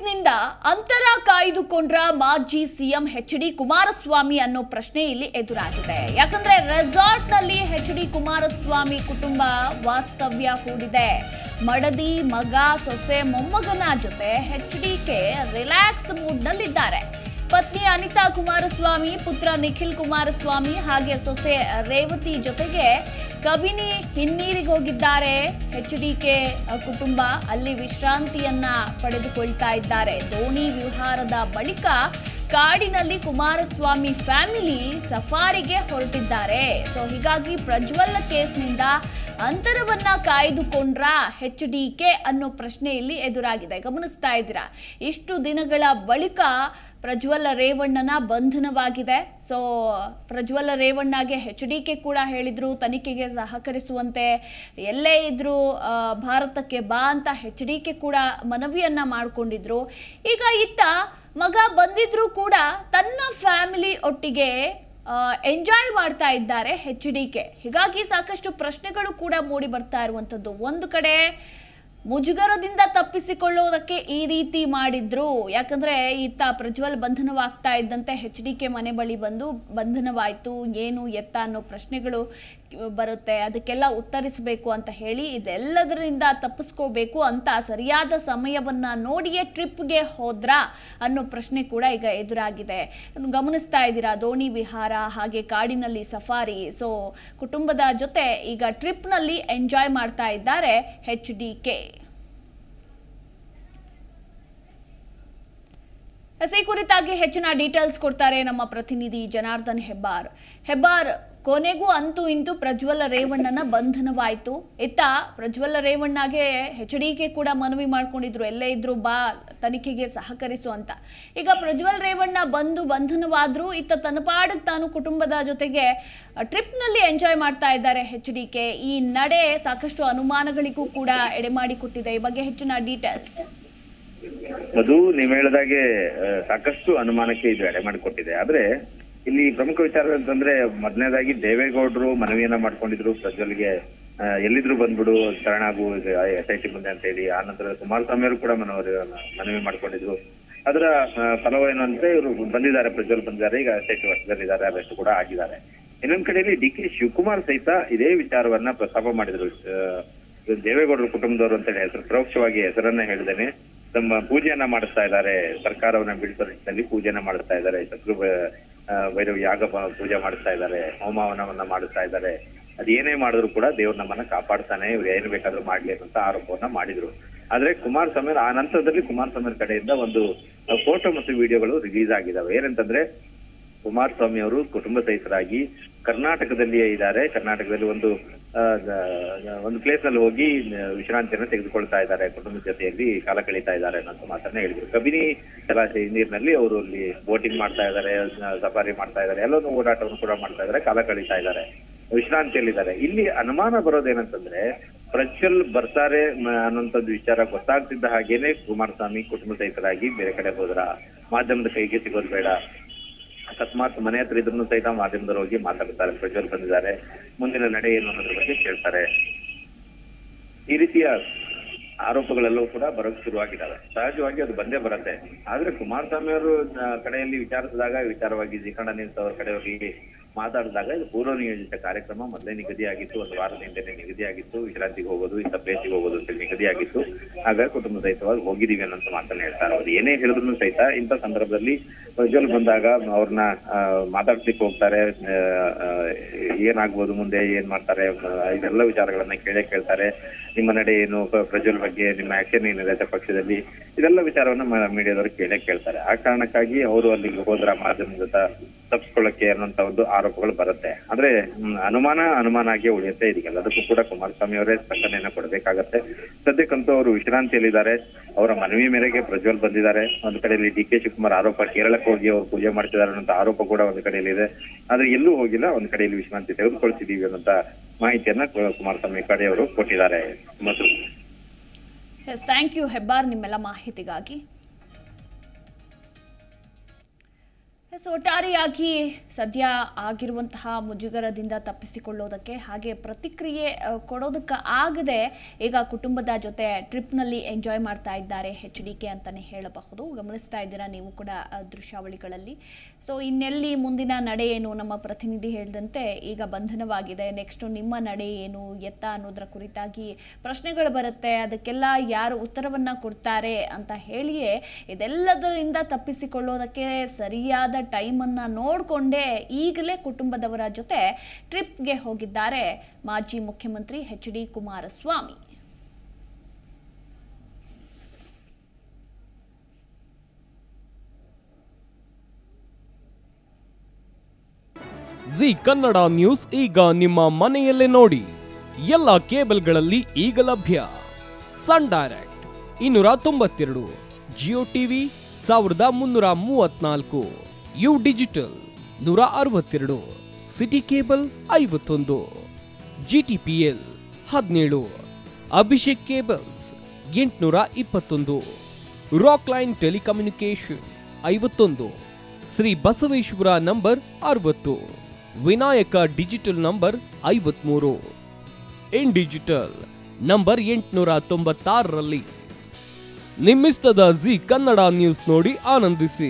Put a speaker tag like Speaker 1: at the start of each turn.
Speaker 1: ಕೇಸ್ನಿಂದ ಅಂತರ ಕಾಯ್ದುಕೊಂಡ್ರ ಮಾಜಿ CM H D. Kumaraswamy ಅನ್ನೋ ಪ್ರಶ್ನೆ ಇಲ್ಲಿ ಎದುರಾಗಿದೆ. ಯಾಕಂದ್ರೆ ರೆಸಾರ್ಟ್ನಲ್ಲಿ ಎಚ್.ಡಿ. ಕುಮಾರಸ್ವಾಮಿ ಕುಟುಂಬ ವಾಸ್ತವ್ಯ ಹೂಡಿದೆ. ಮಡದಿ, ಮಗ, ಸೊಸೆ, ಮೊಮ್ಮಗನ ಜೊತೆ ಎಚ್.ಡಿ.ಕೆ ರಿಲ್ಯಾಕ್ಸ್ ಮೂಡ್ನಲ್ಲಿದ್ದಾರೆ. ಪತ್ನಿ ಅನಿತಾ ಕುಮಾರಸ್ವಾಮಿ, ಪುತ್ರ ನಿಖಿಲ್ ಕುಮಾರಸ್ವಾಮಿ ಹಾಗೆ ಸೊಸೆ ರೇವತಿ ಜೊತೆಗೆ ಕಬಿನಿ ಹಿನ್ನೀರಿಗೆ ಹೋಗಿದ್ದಾರೆ. ಎಚ್.ಡಿ.ಕೆ ಕುಟುಂಬ ಅಲ್ಲಿ ವಿಶ್ರಾಂತಿಯನ್ನ ಪಡೆದುಕೊಳ್ತಾ ಇದ್ದಾರೆ. ದೋಣಿ ವಿಹಾರದ ಬಳಿಕ ಕಾಡಿನಲ್ಲಿ ಕುಮಾರಸ್ವಾಮಿ ಫ್ಯಾಮಿಲಿ ಸಫಾರಿಗೆ ಹೊರಟಿದ್ದಾರೆ. ಸೊ ಹೀಗಾಗಿ ಪ್ರಜ್ವಲ್ ಕೇಸ್ನಿಂದ ಅಂತರವನ್ನ ಕಾಯ್ದುಕೊಂಡ್ರ ಎಚ್.ಡಿ.ಕೆ ಅನ್ನೋ ಪ್ರಶ್ನೆ ಇಲ್ಲಿ ಎದುರಾಗಿದೆ. ಗಮನಿಸ್ತಾ ಇದ್ದೀರಾ, ಇಷ್ಟು ದಿನಗಳ ಬಳಿಕ ಪ್ರಜ್ವಲ್ ರೇವಣ್ಣನ ಬಂಧನವಾಗಿದೆ. ಸೊ ಪ್ರಜ್ವಲ್ ರೇವಣ್ಣಗೆ ಎಚ್.ಡಿ.ಕೆ ಕೂಡ ಹೇಳಿದ್ರು ತನಿಖೆಗೆ ಸಹಕರಿಸುವಂತೆ, ಎಲ್ಲೇ ಇದ್ರು ಭಾರತಕ್ಕೆ ಬಾ ಅಂತ ಎಚ್.ಡಿ.ಕೆ ಕೂಡ ಮನವಿಯನ್ನ ಮಾಡಿಕೊಂಡಿದ್ರು. ಈಗ ಇತ್ತ ಮಗ ಬಂದಿದ್ರು ಕೂಡ ತನ್ನ ಫ್ಯಾಮಿಲಿ ಒಟ್ಟಿಗೆ ಎಂಜಾಯ್ ಮಾಡ್ತಾ ಇದ್ದಾರೆ ಎಚ್.ಡಿ.ಕೆ. ಹೀಗಾಗಿ ಸಾಕಷ್ಟು ಪ್ರಶ್ನೆಗಳು ಕೂಡ ಮೂಡಿ ಬರ್ತಾ ಇರುವಂಥದ್ದು. ಒಂದು ಕಡೆ ಮುಜುಗರದಿಂದ ತಪ್ಪಿಸಿಕೊಳ್ಳೋದಕ್ಕೆ ಈ ರೀತಿ ಮಾಡಿದ್ರು. ಯಾಕಂದ್ರೆ ಈತ ಪ್ರಜ್ವಲ್ ಬಂಧನವಾಗ್ತಾ ಇದ್ದಂತೆ ಎಚ್.ಡಿ.ಕೆ ಮನೆ ಬಳಿ ಬಂದು ಬಂಧನವಾಯಿತು, ಏನು ಎತ್ತ ಅನ್ನೋ ಪ್ರಶ್ನೆಗಳು ಬರುತ್ತೆ, ಅದಕ್ಕೆಲ್ಲ ಉತ್ತರಿಸಬೇಕು ಅಂತ ಹೇಳಿ ಇದೆಲ್ಲದರಿಂದ ತಪ್ಪಿಸ್ಕೋಬೇಕು ಅಂತ ಸರಿಯಾದ ಸಮಯವನ್ನ ನೋಡಿಯೇ ಟ್ರಿಪ್ಗೆ ಹೋದ್ರ ಅನ್ನೋ ಪ್ರಶ್ನೆ ಕೂಡ ಈಗ ಎದುರಾಗಿದೆ. ಗಮನಿಸ್ತಾ ಇದ್ದೀರಾ, ದೋಣಿ ವಿಹಾರ ಹಾಗೆ ಕಾಡಿನಲ್ಲಿ ಸಫಾರಿ. ಸೊ ಕುಟುಂಬದ ಜೊತೆ ಈಗ ಟ್ರಿಪ್ನಲ್ಲಿ ಎಂಜಾಯ್ ಮಾಡ್ತಾ ಇದ್ದಾರೆ ಎಚ್.ಡಿ.ಕೆ. ಈ ಕುರಿತಾಗಿ ಹೆಚ್ಚಿನ ಡೀಟೇಲ್ಸ್ ಕೊಡ್ತಾರೆ ನಮ್ಮ ಪ್ರತಿನಿಧಿ ಜನಾರ್ದನ್ ಹೆಬ್ಬಾರ್. ಕೊನೆಗೂ ಅಂತೂ ಇಂತೂ ಪ್ರಜ್ವಲ್ ರೇವಣ್ಣನ ಬಂಧನವಾಯಿತು. ಇತ್ತ ಪ್ರಜ್ವಲ್ ರೇವಣ್ಣಗೆ ಎಚ್.ಡಿ.ಕೆ ಕೂಡ ಮನವಿ ಮಾಡ್ಕೊಂಡಿದ್ರು, ಎಲ್ಲೇ ಇದ್ರು ಬಾ ತನಿಖೆಗೆ ಸಹಕರಿಸು ಅಂತ. ಈಗ ಪ್ರಜ್ವಲ್ ರೇವಣ್ಣ ಬಂಧನವಾದ್ರು, ಇತ್ತ ತನ್ನ ಪಾಡಿಗೆ ತಾನು ಕುಟುಂಬದ ಜೊತೆಗೆ ಟ್ರಿಪ್ನಲ್ಲಿ ಎಂಜಾಯ್ ಮಾಡ್ತಾ ಇದ್ದಾರೆ ಎಚ್.ಡಿ.ಕೆ. ಈ ನಡೆ ಸಾಕಷ್ಟು ಅನುಮಾನಗಳಿಗೂ ಕೂಡ ಎಡೆಮಾಡಿಕೊಟ್ಟಿದೆ. ಈ ಬಗ್ಗೆ ಹೆಚ್ಚಿನ ಡೀಟೇಲ್ಸ್.
Speaker 2: ಅದು ನೀವು ಹೇಳಿದಾಗೆ ಸಾಕಷ್ಟು ಅನುಮಾನಕ್ಕೆ ಇದು ಎಡೆ ಮಾಡಿಕೊಟ್ಟಿದೆ. ಆದ್ರೆ ಇಲ್ಲಿ ಪ್ರಮುಖ ವಿಚಾರ ಅಂತಂದ್ರೆ, ಮೊದಲನೇದಾಗಿ ದೇವೇಗೌಡರು ಮನವಿಯನ್ನ ಮಾಡ್ಕೊಂಡಿದ್ರು ಪ್ರಜ್ವಲ್ಗೆ ಎಲ್ಲಿದ್ರು ಬಂದ್ಬಿಡು ಶರಣಾಗು SIT ಮುಂದೆ ಅಂತ ಹೇಳಿ. ಆ ನಂತರ ಕುಮಾರಸ್ವಾಮಿ ಅವರು ಕೂಡ ಮನವಿ ಮಾಡ್ಕೊಂಡಿದ್ರು. ಅದರ ಫಲವೇನು ಅಂದ್ರೆ ಇವರು ಬಂದಿದ್ದಾರೆ, ಪ್ರಜ್ವಲ್ ಬಂದಿದ್ದಾರೆ, ಈಗ SIT ವಶದಲ್ಲಿದ್ದಾರೆ, ಅರೆಸ್ಟ್ ಕೂಡ ಆಗಿದ್ದಾರೆ. ಇನ್ನೊಂದ್ ಕಡೆಯಲ್ಲಿ DK ಶಿವಕುಮಾರ್ ಸಹಿತ ಇದೇ ವಿಚಾರವನ್ನ ಪ್ರಸ್ತಾಪ ಮಾಡಿದ್ರು. ದೇವೇಗೌಡರ ಕುಟುಂಬದವರು ಅಂತ ಹೇಳಿ ಪರೋಕ್ಷವಾಗಿ ಹೆಸರನ್ನ ಹೇಳಿದ್ದೇನೆ, ತಮ್ಮ ಪೂಜೆಯನ್ನ ಮಾಡಿಸ್ತಾ ಇದ್ದಾರೆ, ಸರ್ಕಾರವನ್ನ ಬೀಳ್ಸೋದ್ರಲ್ಲಿ ಪೂಜೆಯನ್ನ ಮಾಡಿಸ್ತಾ ಇದ್ದಾರೆ, ಶತ್ರು ಭೈರವ ಯಾಗ ಪೂಜೆ ಮಾಡಿಸ್ತಾ ಇದ್ದಾರೆ, ಹೋಮವನವನ್ನ ಮಾಡಿಸ್ತಾ ಇದ್ದಾರೆ. ಅದೇನೇ ಮಾಡಿದ್ರು ಕೂಡ ದೇವ್ರು ನಮ್ಮನ್ನ ಕಾಪಾಡ್ತಾನೆ, ಇವ್ರು ಏನ್ ಬೇಕಾದ್ರೂ ಮಾಡ್ಲಿ ಅಂತ ಆರೋಪವನ್ನ ಮಾಡಿದ್ರು. ಆದ್ರೆ ಕುಮಾರಸ್ವಾಮಿ ಆ ನಂತರದಲ್ಲಿ ಕುಮಾರಸ್ವಾಮಿ ಕಡೆಯಿಂದ ಒಂದು ಫೋಟೋ ಮತ್ತು ವಿಡಿಯೋಗಳು ರಿಲೀಸ್ ಆಗಿದಾವೆ. ಏನಂತಂದ್ರೆ, ಕುಮಾರಸ್ವಾಮಿ ಅವರು ಕುಟುಂಬ ಸಹಿತರಾಗಿ ಕರ್ನಾಟಕದಲ್ಲಿಯೇ ಇದ್ದಾರೆ. ಕರ್ನಾಟಕದಲ್ಲಿ ಒಂದು ಪ್ಲೇಸ್ ನಲ್ಲಿ ಹೋಗಿ ವಿಶ್ರಾಂತಿಯನ್ನು ತೆಗೆದುಕೊಳ್ತಾ ಇದ್ದಾರೆ, ಕುಟುಂಬದ ಜೊತೆಯಲ್ಲಿ ಕಾಲ ಕಳೀತಾ ಇದ್ದಾರೆ ಅನ್ನೋ ಮಾತನ್ನ ಹೇಳಿದ್ರು. ಕಬಿನಿ ಜಲಾಶಯ ನೀರಿನಲ್ಲಿ ಅವರು ಅಲ್ಲಿ ಬೋಟಿಂಗ್ ಮಾಡ್ತಾ ಇದ್ದಾರೆ, ಸಫಾರಿ ಮಾಡ್ತಾ ಇದ್ದಾರೆ, ಎಲ್ಲೊಂದು ಓಡಾಟವನ್ನು ಕೂಡ ಮಾಡ್ತಾ ಇದ್ದಾರೆ, ಕಾಲ ಕಳೀತಾ ಇದ್ದಾರೆ, ವಿಶ್ರಾಂತಿಯಲ್ಲಿದ್ದಾರೆ. ಇಲ್ಲಿ ಅನುಮಾನ ಬರೋದೇನಂತಂದ್ರೆ, ಪ್ರಜ್ವಲ್ ಬರ್ತಾರೆ ಅನ್ನೋಂಥದ್ದು ವಿಚಾರ ಗೊತ್ತಾಗ್ತಿದ್ದ ಹಾಗೇನೆ ಕುಮಾರಸ್ವಾಮಿ ಕುಟುಂಬ ಸಹಿತರಾಗಿ ಬೇರೆ ಕಡೆ ಹೋದ್ರ, ಮಾಧ್ಯಮದ ಕೈಗೆ ಸಿಗೋದು ಬೇಡ, ಅಕಸ್ಮಾತ್ ಮನೆ ಹತ್ರ ಇದ್ರೂ ಸಹಿತ ಮಾಧ್ಯಮದವರು ಹೋಗಿ ಮಾತಾಡ್ತಾರೆ, ಪ್ರಜ್ವಲ್ ಬಂದಿದ್ದಾರೆ, ಮುಂದಿನ ನಡೆ ಏನು ಅನ್ನೋದ್ರ ಬಗ್ಗೆ ಕೇಳ್ತಾರೆ. ಈ ರೀತಿಯ ಆರೋಪಗಳೆಲ್ಲವೂ ಕೂಡ ಬರೋಕ್ ಶುರುವಾಗಿದ್ದಾವೆ. ಸಹಜವಾಗಿ ಅದು ಬಂದೇ ಬರುತ್ತೆ. ಆದ್ರೆ ಕುಮಾರಸ್ವಾಮಿ ಅವರು ಕಡೆಯಲ್ಲಿ ವಿಚಾರವಾಗಿ ಜಿಕಣ್ಣ ನ್ಯೂಸ್ ಅವ್ರ ಕಡೆ ಹೋಗಿ ಮಾತಾಡಿದಾಗ ಇದು ಪೂರ್ವ ನಿಯೋಜಿತ ಕಾರ್ಯಕ್ರಮ ಮೊದಲೇ ನಿಗದಿಯಾಗಿತ್ತು, ಒಂದು ವಾರದ ಹಿಂದೆ ನಿಗದಿಯಾಗಿತ್ತು, ವಿಶ್ರಾಂತಿಗೆ ಹೋಗೋದು, ಇಂಥ ಪ್ಲೇಸಿಗೆ ಹೋಗೋದು ಅಂತ ನಿಗದಿಯಾಗಿತ್ತು. ಹಾಗಾಗಿ ಕುಟುಂಬ ಸಹಿತವಾಗಿ ಹೋಗಿದೀವಿ ಅನ್ನೋಂತ ಮಾತನ್ನ ಹೇಳ್ತಾರೆ. ಅವ್ರು ಏನೇ ಹೇಳಿದ್ರು ಸಹಿತ ಇಂಥ ಸಂದರ್ಭದಲ್ಲಿ ಪ್ರಜ್ವಲ್ ಬಂದಾಗ ಅವ್ರನ್ನ ಮಾತಾಡ್ಲಿಕ್ಕೆ ಹೋಗ್ತಾರೆ, ಏನಾಗ್ಬೋದು ಮುಂದೆ, ಏನ್ ಮಾಡ್ತಾರೆ, ಇದೆಲ್ಲ ವಿಚಾರಗಳನ್ನ ಕೇಳ್ತಾರೆ. ನಿಮ್ಮ ನಡೆ ಏನು, ಪ್ರಜ್ವಲ್ ಬಗ್ಗೆ ನಿಮ್ಮ ಆಕ್ಷನ್ ಏನಿದೆ ಪಕ್ಷದಲ್ಲಿ, ಇದೆಲ್ಲ ವಿಚಾರವನ್ನ ಮೀಡಿಯಾದವರು ಕೇಳ್ತಾರೆ. ಆ ಕಾರಣಕ್ಕಾಗಿ ಅವರು ಅಲ್ಲಿಗೆ ಹೋದ್ರ ಮಾಧ್ಯಮದ ಜೊತೆ ತಪ್ಪಿಸ್ಕೊಳ್ಳಕ್ಕೆ ಅನ್ನೋಂತ ಒಂದು ಆರೋಪಗಳು ಬರುತ್ತೆ. ಆದ್ರೆ ಅನುಮಾನ ಆಗಿ ಉಳಿಯುತ್ತೆ. ಇದಕ್ಕೆಲ್ಲದಕ್ಕೂ ಕೂಡ ಕುಮಾರಸ್ವಾಮಿ ಅವರೇ ಸ್ಪಷ್ಟನೆಯನ್ನ ಕೊಡಬೇಕಾಗತ್ತೆ. ಸದ್ಯಕ್ಕಂತೂ ಅವರು ವಿಶ್ರಾಂತಿಯಲ್ಲಿದ್ದಾರೆ. ಅವರ ಮನವಿ ಮೇರೆಗೆ ಪ್ರಜ್ವಲ್ ಬಂದಿದ್ದಾರೆ. ಒಂದು ಕಡೆಯಲ್ಲಿ DK ಶಿವಕುಮಾರ್ ಆರೋಪ, ಕೇರಳಕ್ಕೆ ಹೋಗಿ ಅವರು ಪೂಜೆ ಮಾಡ್ತಿದ್ದಾರೆ ಅನ್ನೋ ಆರೋಪ ಕೂಡ ಒಂದು ಕಡೆಯಲ್ಲಿ ಇದೆ. ಆದ್ರೆ ಎಲ್ಲೂ ಹೋಗಿಲ್ಲ, ಒಂದು ಕಡೆಯಲ್ಲಿ ವಿಶ್ರಾಂತಿ ತೆಗೆದುಕೊಳ್ತಿದೀವಿ ಅನ್ನೋಂತ ಮಾಹಿತಿಯನ್ನ ಕುಮಾರಸ್ವಾಮಿ ಕಡೆಯವರು ಕೊಟ್ಟಿದ್ದಾರೆ. ಮತ್ತು
Speaker 1: ಥ್ಯಾಂಕ್ ಯು ಹೆಬ್ಬಾರ್ ನಿಮ್ಮೆಲ್ಲ ಮಾಹಿತಿಗಾಗಿ. ಒಟ್ಟಾರೆಯಾಗಿ ಸದ್ಯ ಆಗಿರುವಂತಹ ಮುಜುಗರದಿಂದ ತಪ್ಪಿಸಿಕೊಳ್ಳೋದಕ್ಕೆ ಹಾಗೆ ಪ್ರತಿಕ್ರಿಯೆ ಕೊಡೋದಕ್ಕೆ ಆಗದೆ ಈಗ ಕುಟುಂಬದ ಜೊತೆ ಟ್ರಿಪ್ನಲ್ಲಿ ಎಂಜಾಯ್ ಮಾಡ್ತಾ ಇದ್ದಾರೆ HDK ಅಂತಾನೆ ಹೇಳಬಹುದು. ಗಮನಿಸ್ತಾ ಇದ್ದೀರಾ ನೀವು ಕೂಡ ದೃಶ್ಯಾವಳಿಗಳಲ್ಲಿ. ಸೊ ಇನ್ನೆಲ್ಲಿ ಮುಂದಿನ ನಡೆ ಏನು, ನಮ್ಮ ಪ್ರತಿನಿಧಿ ಹೇಳಿದಂತೆ ಈಗ ಬಂಧನವಾಗಿದೆ, ನೆಕ್ಸ್ಟ್ ನಿಮ್ಮ ನಡೆ ಏನು ಎತ್ತ ಅನ್ನೋದರ ಕುರಿತಾಗಿ ಪ್ರಶ್ನೆಗಳು ಬರುತ್ತೆ. ಅದಕ್ಕೆಲ್ಲ ಯಾರು ಉತ್ತರವನ್ನ ಕೊಡ್ತಾರೆ ಅಂತ ಹೇಳಿಯೇ ಇದೆಲ್ಲದರಿಂದ ತಪ್ಪಿಸಿಕೊಳ್ಳೋದಕ್ಕೆ ಸರಿಯಾದ ಟೈಮ್ ಅನ್ನ ನೋಡಿಕೊಂಡೇ ಈಗಲೇ ಕುಟುಂಬದವರ ಜೊತೆ ಟ್ರಿಪ್ಗೆ ಹೋಗಿದ್ದಾರೆ ಮಾಜಿ ಮುಖ್ಯಮಂತ್ರಿ HD Kumaraswamy.
Speaker 3: Zee Kannada news ಈಗ ನಿಮ್ಮ ಮನೆಯಲ್ಲೇ ನೋಡಿ. ಎಲ್ಲ ಕೇಬಲ್ಗಳಲ್ಲಿ ಈಗ ಲಭ್ಯ. Sun Direct 292, Jio TV 1334, U digital 162, city cable 51, GTPL 17, Abhishek cables 821, Rockline telecommunication 51, Shri Basaveshwara number 60, Vinayaka digital number 53, in digital number 896ರಲ್ಲಿ. ನಿಮ್ಮಿಸ್ತದ ಜಿ ಕನ್ನಡ ನ್ಯೂಸ್ ನೋಡಿ ಆನಂದಿಸಿ.